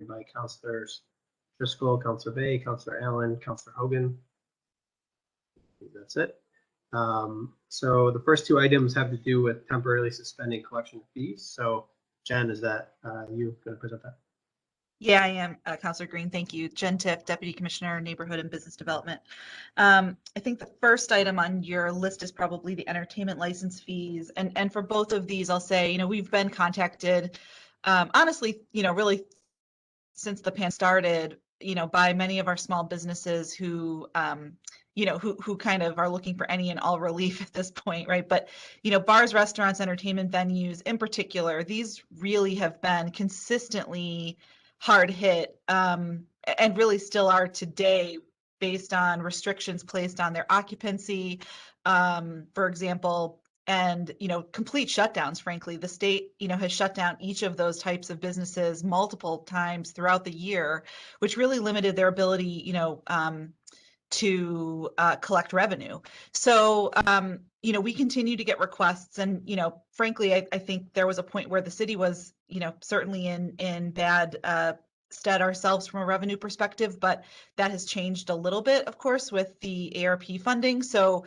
by Councilors Driscoll, Councilor Bay, Councilor Allen, Councilor Hogan. That's it. So the first two items have to do with temporarily suspending collection fees. So Jen, is that you going to present that? Yeah, I am, Councilor Green. Thank you. Jen Tiff, Deputy Commissioner, Neighborhood and Business Development. I think the first item on your list is probably the entertainment license fees. And for both of these, I'll say, we've been contacted, honestly, really since the pan started, by many of our small businesses who, who kind of are looking for any and all relief at this point, right? But, bars, restaurants, entertainment venues in particular, these really have been consistently hard hit, and really still are today based on restrictions placed on their occupancy, for example, and complete shutdowns. Frankly, the state has shut down each of those types of businesses multiple times throughout the year, which really limited their ability to collect revenue. So we continue to get requests, and frankly, I think there was a point where the city was certainly in bad stead ourselves from a revenue perspective, but that has changed a little bit, of course, with the ARP funding. So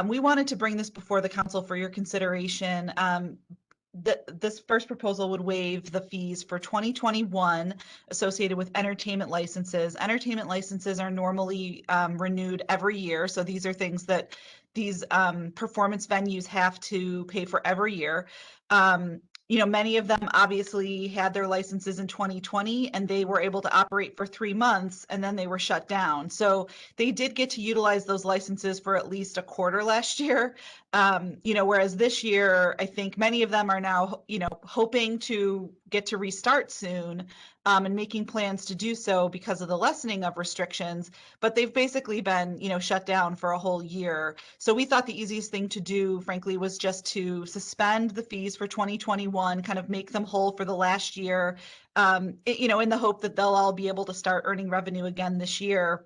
we wanted to bring this before the council for your consideration. This first proposal would waive the fees for 2021 associated with entertainment licenses. Entertainment licenses are normally renewed every year. So these are things that these performance venues have to pay for every year. Many of them obviously had their licenses in 2020 and they were able to operate for 3 months and then they were shut down. So they did get to utilize those licenses for at least a quarter last year. Whereas this year, I think many of them are now, hoping to get to restart soon, and making plans to do so because of the lessening of restrictions, but they've basically been, shut down for a whole year. So we thought the easiest thing to do, frankly, was just to suspend the fees for 2021, kind of make them whole for the last year, in the hope that they'll all be able to start earning revenue again this year.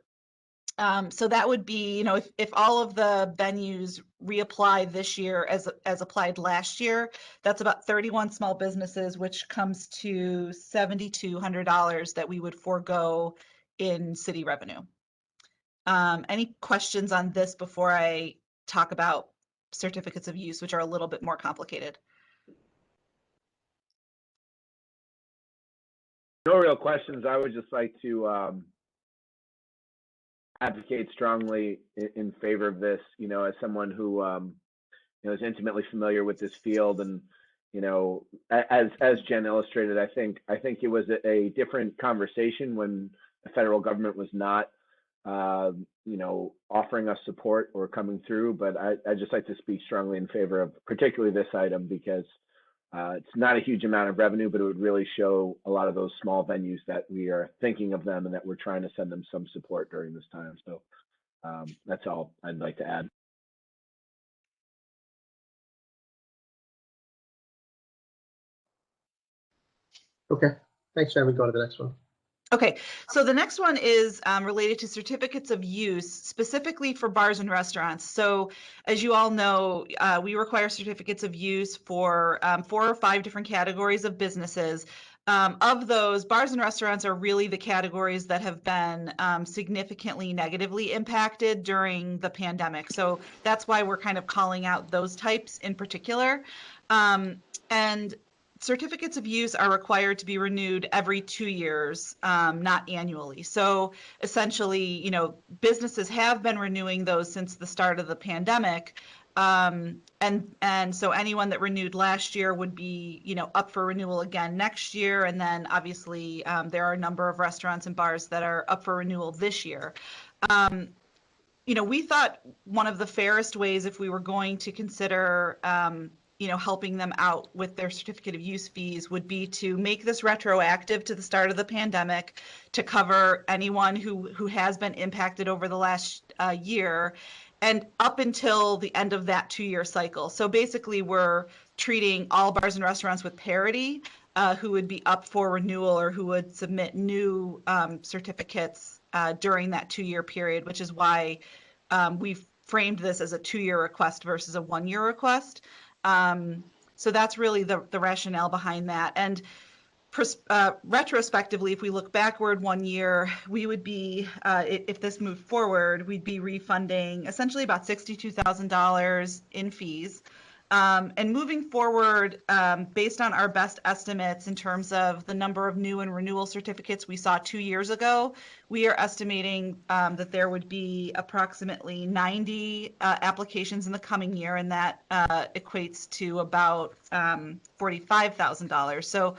So that would be, if all of the venues reapply this year as applied last year, that's about 31 small businesses, which comes to $7,200 that we would forego in city revenue. Any questions on this before I talk about certificates of use, which are a little bit more complicated? No real questions. I would just like to advocate strongly in favor of this, as someone who is intimately familiar with this field, and as Jen illustrated, I think it was a different conversation when the federal government was not offering us support or coming through. But I just like to speak strongly in favor of particularly this item, because it's not a huge amount of revenue, but it would really show a lot of those small venues that we are thinking of them and that we're trying to send them some support during this time. So that's all I'd like to add. Okay, thanks, Jen. We go to the next one. Okay, so the next one is related to certificates of use, specifically for bars and restaurants. So as you all know, we require certificates of use for 4 or 5 different categories of businesses. Of those, bars and restaurants are really the categories that have been significantly negatively impacted during the pandemic. So that's why we're kind of calling out those types in particular. And certificates of use are required to be renewed every 2 years, not annually. So essentially, businesses have been renewing those since the start of the pandemic. And so anyone that renewed last year would be, up for renewal again next year. And then obviously there are a number of restaurants and bars that are up for renewal this year. We thought one of the fairest ways, if we were going to consider helping them out with their certificate of use fees, would be to make this retroactive to the start of the pandemic to cover anyone who has been impacted over the last year and up until the end of that 2-year cycle. So basically we're treating all bars and restaurants with parity who would be up for renewal or who would submit new certificates during that 2-year period, which is why we've framed this as a 2-year request versus a 1-year request. So that's really the rationale behind that. And retrospectively, if we look backward 1 year, we would be, if this moved forward, we'd be refunding essentially about $62,000 in fees. And moving forward, based on our best estimates in terms of the number of new and renewal certificates we saw 2 years ago, we are estimating that there would be approximately 90 applications in the coming year, and that equates to about $45,000. So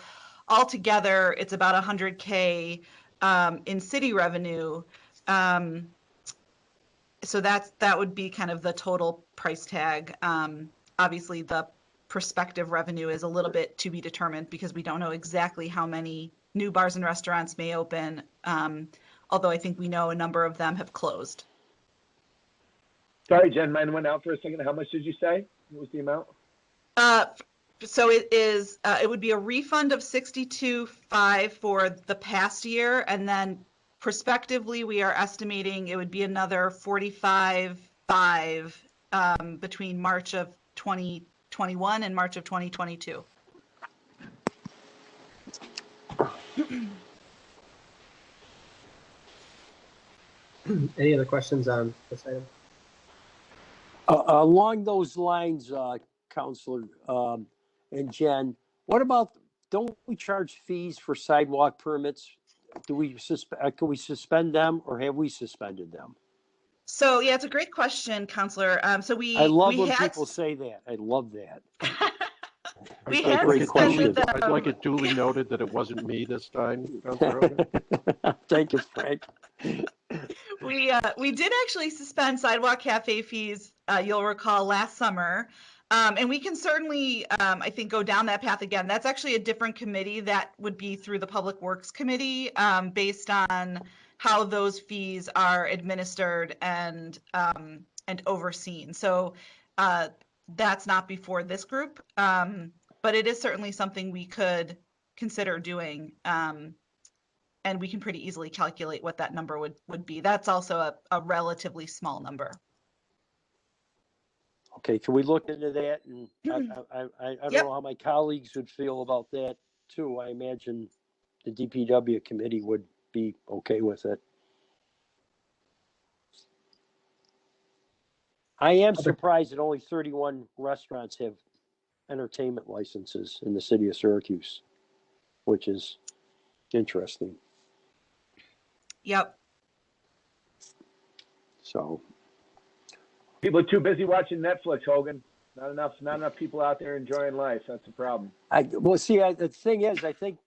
altogether, it's about $100K in city revenue. So that would be kind of the total price tag. Obviously, the prospective revenue is a little bit to be determined because we don't know exactly how many new bars and restaurants may open, although I think we know a number of them have closed. Sorry, Jen, mine went out for a second. How much did you say? What was the amount? So it would be a refund of $62,500 for the past year, and then prospectively we are estimating it would be another $45,500 between March of 2021 and March of 2022. Any other questions on this item? Along those lines, Counselor and Jen, what about, don't we charge fees for sidewalk permits? Can we suspend them, or have we suspended them? So yeah, it's a great question, Counselor. So I love when people say that. I love that. We That's a had great suspended question. them. I'd like it duly noted that it wasn't me this time, Councilor Hogan. Thank you, Frank. We did actually suspend sidewalk cafe fees, you'll recall, last summer. And we can certainly, I think, go down that path again. That's actually a different committee. That would be through the Public Works Committee, based on how those fees are administered and overseen. So that's not before this group, but it is certainly something we could consider doing. And we can pretty easily calculate what that number would be. That's also a relatively small number. Okay, can we look into that? And I don't know how my colleagues would feel about that too. I imagine the DPW committee would be okay with it. I am surprised that only 31 restaurants have entertainment licenses in the city of Syracuse, which is interesting. Yep. So People are too busy watching Netflix, Hogan. Not enough people out there enjoying life. That's the problem. the thing is, I think,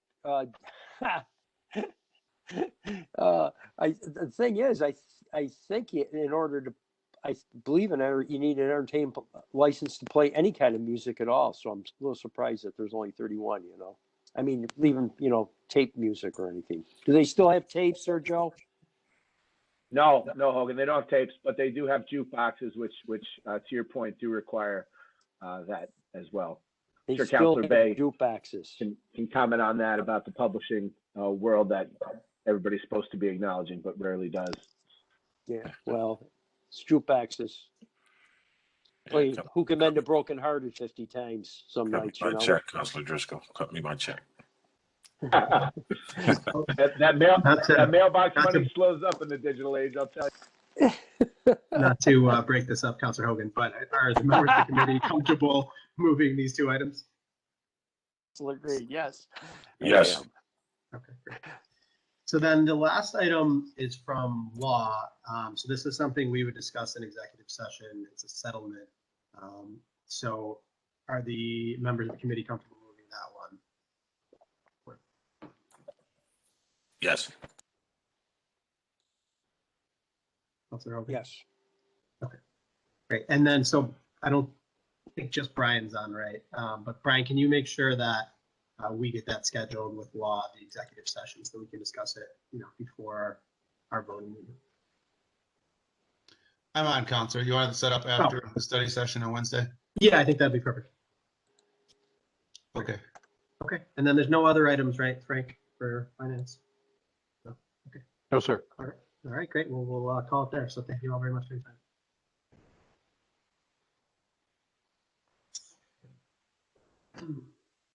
I think in order to, I believe you need an entertainment license to play any kind of music at all. So I'm a little surprised that there's only 31, I mean, even, tape music or anything. Do they still have tapes, Sergio? No, Hogan. They don't have tapes, but they do have jukeboxes, which to your point, do require that as well. They Sure, still Councilor have Bay jukeboxes. can comment on that about the publishing world that everybody's supposed to be acknowledging, but rarely does. Yeah, well, it's jukeboxes. Play Who Can Mend a Broken Hearted 50 times some nights, My check, Councilor Driscoll. Cut me my check. that mailbox money slows up in the digital age, I'll tell you. Not to break this up, Councilor Hogan, but are the members of the committee comfortable moving these two items? Absolutely, yes. Yes. Okay, great. So then the last item is from law. So this is something we would discuss in executive session. It's a settlement. So are the members of the committee comfortable moving that one? Yes. Councilor Hogan? Yes. Okay, great. And then, so I don't think just Brian's on, right? But Brian, can you make sure that we get that scheduled with law, the executive session, so we can discuss it, before our voting meeting? I'm on, Counselor. You wanted to set up after the study session on Wednesday? Yeah, I think that'd be perfect. Okay. Okay, and then there's no other items, right, Frank, for finance? No. Okay. No, sir. All right, great. Well, we'll call it there. So thank you all very much for your time.